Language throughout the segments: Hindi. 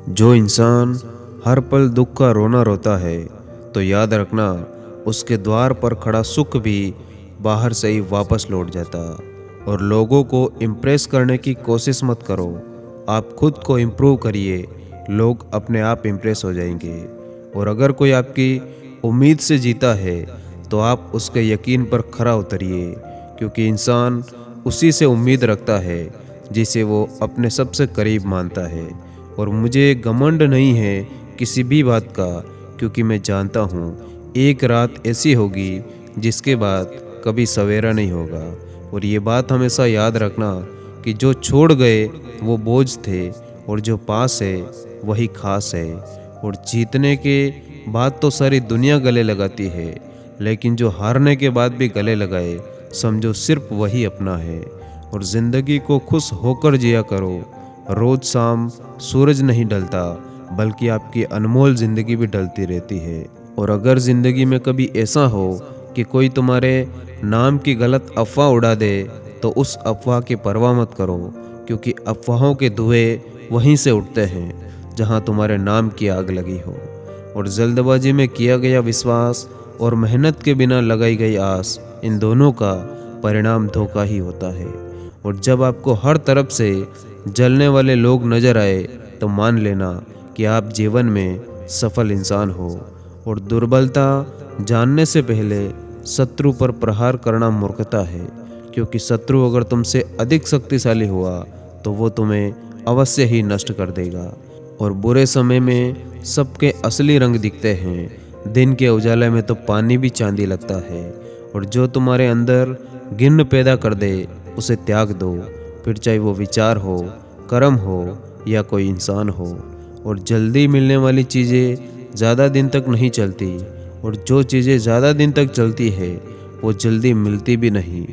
जो इंसान हर पल दुख का रोना रोता है, तो याद रखना उसके द्वार पर खड़ा सुख भी बाहर से ही वापस लौट जाता। और लोगों को इम्प्रेस करने की कोशिश मत करो, आप खुद को इम्प्रूव करिए, लोग अपने आप इम्प्रेस हो जाएंगे। और अगर कोई आपकी उम्मीद से जीता है, तो आप उसके यकीन पर खरा उतरिए, क्योंकि इंसान उसी से उम्मीद रखता है जिसे वो अपने सबसे करीब मानता है। और मुझे घमंड नहीं है किसी भी बात का, क्योंकि मैं जानता हूँ एक रात ऐसी होगी जिसके बाद कभी सवेरा नहीं होगा। और ये बात हमेशा याद रखना कि जो छोड़ गए वो बोझ थे, और जो पास है वही खास है। और जीतने के बाद तो सारी दुनिया गले लगाती है, लेकिन जो हारने के बाद भी गले लगाए, समझो सिर्फ वही अपना है। और ज़िंदगी को खुश होकर जिया करो। रोज शाम सूरज नहीं ढलता, बल्कि आपकी अनमोल ज़िंदगी भी ढलती रहती है। और अगर ज़िंदगी में कभी ऐसा हो कि कोई तुम्हारे नाम की गलत अफवाह उड़ा दे, तो उस अफवाह की परवाह मत करो, क्योंकि अफवाहों के धुएं वहीं से उठते हैं जहां तुम्हारे नाम की आग लगी हो। और जल्दबाजी में किया गया विश्वास और मेहनत के बिना लगाई गई आस, इन दोनों का परिणाम धोखा ही होता है। और जब आपको हर तरफ से जलने वाले लोग नजर आए, तो मान लेना कि आप जीवन में सफल इंसान हो। और दुर्बलता जानने से पहले शत्रु पर प्रहार करना मूर्खता है, क्योंकि शत्रु अगर तुमसे अधिक शक्तिशाली हुआ तो वो तुम्हें अवश्य ही नष्ट कर देगा। और बुरे समय में सबके असली रंग दिखते हैं, दिन के उजाले में तो पानी भी चांदी लगता है। और जो तुम्हारे अंदर गिन्न पैदा कर दे, उसे त्याग दो, फिर चाहे वो विचार हो, कर्म हो या कोई इंसान हो। और जल्दी मिलने वाली चीज़ें ज़्यादा दिन तक नहीं चलती, और जो चीज़ें ज़्यादा दिन तक चलती है वो जल्दी मिलती भी नहीं।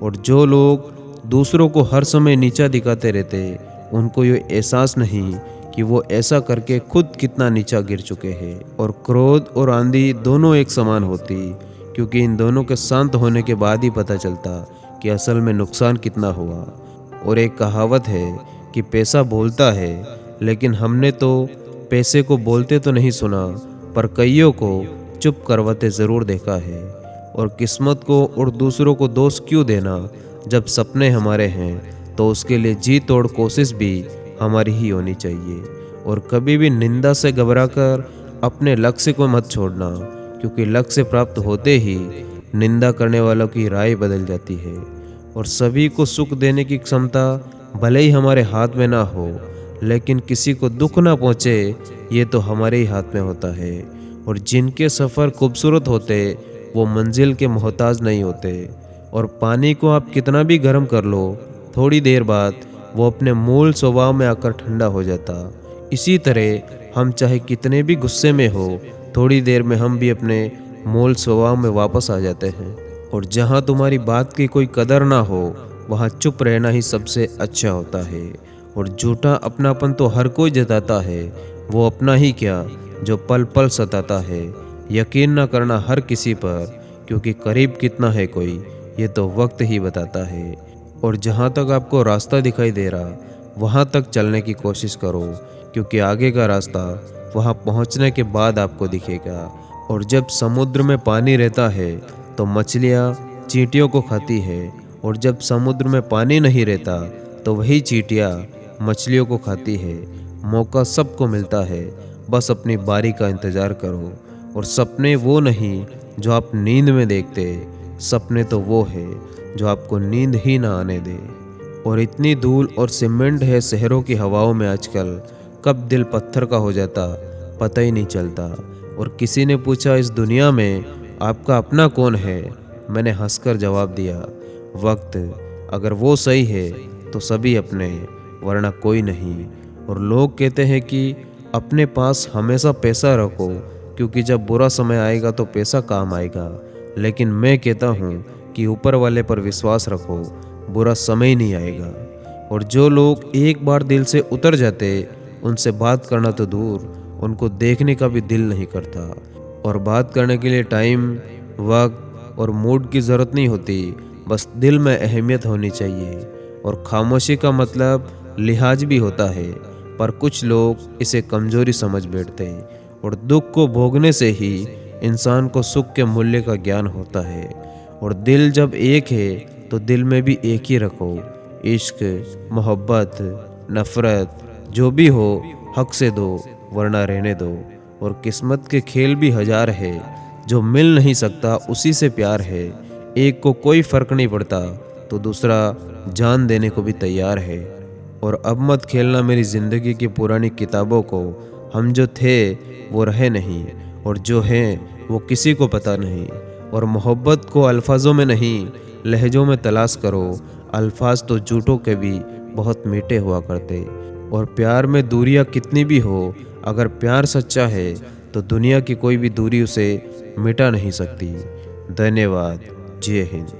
और जो लोग दूसरों को हर समय नीचा दिखाते रहते, उनको ये एहसास नहीं कि वो ऐसा करके खुद कितना नीचा गिर चुके हैं। और क्रोध और आंधी दोनों एक समान होती, क्योंकि इन दोनों के शांत होने के बाद ही पता चलता कि असल में नुकसान कितना हुआ। और एक कहावत है कि पैसा बोलता है, लेकिन हमने तो पैसे को बोलते तो नहीं सुना, पर कईयों को चुप करवाते ज़रूर देखा है। और किस्मत को और दूसरों को दोष क्यों देना, जब सपने हमारे हैं तो उसके लिए जी तोड़ कोशिश भी हमारी ही होनी चाहिए। और कभी भी निंदा से घबराकर अपने लक्ष्य को मत छोड़ना, क्योंकि लक्ष्य प्राप्त होते ही निंदा करने वालों की राय बदल जाती है। और सभी को सुख देने की क्षमता भले ही हमारे हाथ में ना हो, लेकिन किसी को दुख ना पहुँचे, ये तो हमारे ही हाथ में होता है। और जिनके सफ़र खूबसूरत होते, वो मंजिल के मोहताज नहीं होते। और पानी को आप कितना भी गर्म कर लो, थोड़ी देर बाद वो अपने मूल स्वभाव में आकर ठंडा हो जाता। इसी तरह हम चाहे कितने भी गुस्से में हो, थोड़ी देर में हम भी अपने मूल स्वभाव में वापस आ जाते हैं। और जहाँ तुम्हारी बात की कोई कदर ना हो, वहाँ चुप रहना ही सबसे अच्छा होता है। और झूठा अपनापन तो हर कोई जताता है, वो अपना ही क्या जो पल पल सताता है। यकीन ना करना हर किसी पर, क्योंकि करीब कितना है कोई, ये तो वक्त ही बताता है। और जहाँ तक आपको रास्ता दिखाई दे रहा, वहाँ तक चलने की कोशिश करो, क्योंकि आगे का रास्ता वहाँ पहुँचने के बाद आपको दिखेगा। और जब समुद्र में पानी रहता है, तो मछलियाँ चींटियों को खाती है, और जब समुद्र में पानी नहीं रहता, तो वही चींटियाँ मछलियों को खाती है। मौका सबको मिलता है, बस अपनी बारी का इंतज़ार करो। और सपने वो नहीं जो आप नींद में देखते, सपने तो वो है जो आपको नींद ही ना आने दे। और इतनी धूल और सीमेंट है शहरों की हवाओं में आजकल, कब दिल पत्थर का हो जाता पता ही नहीं चलता। और किसी ने पूछा, इस दुनिया में आपका अपना कौन है? मैंने हंसकर जवाब दिया, वक्त। अगर वो सही है तो सभी अपने, वरना कोई नहीं। और लोग कहते हैं कि अपने पास हमेशा पैसा रखो, क्योंकि जब बुरा समय आएगा तो पैसा काम आएगा। लेकिन मैं कहता हूँ कि ऊपर वाले पर विश्वास रखो, बुरा समय ही नहीं आएगा। और जो लोग एक बार दिल से उतर जाते, उनसे बात करना तो दूर, उनको देखने का भी दिल नहीं करता। और बात करने के लिए टाइम, वक्त और मूड की ज़रूरत नहीं होती, बस दिल में अहमियत होनी चाहिए। और खामोशी का मतलब लिहाज भी होता है, पर कुछ लोग इसे कमजोरी समझ बैठते हैं और दुख को भोगने से ही इंसान को सुख के मूल्य का ज्ञान होता है। और दिल जब एक है तो दिल में भी एक ही रखो। इश्क, मोहब्बत, नफरत जो भी हो हक से दो वरना रहने दो। और किस्मत के खेल भी हजार है, जो मिल नहीं सकता उसी से प्यार है। एक को कोई फर्क नहीं पड़ता तो दूसरा जान देने को भी तैयार है। और अब मत खेलना मेरी ज़िंदगी की पुरानी किताबों को। हम जो थे वो रहे नहीं और जो हैं वो किसी को पता नहीं। और मोहब्बत को अल्फाजों में नहीं लहजों में तलाश करो। अल्फाज तो झूठों के भी बहुत मीठे हुआ करते। और प्यार में दूरियां कितनी भी हो, अगर प्यार सच्चा है तो दुनिया की कोई भी दूरी उसे मिटा नहीं सकती। धन्यवाद। जय हिंद।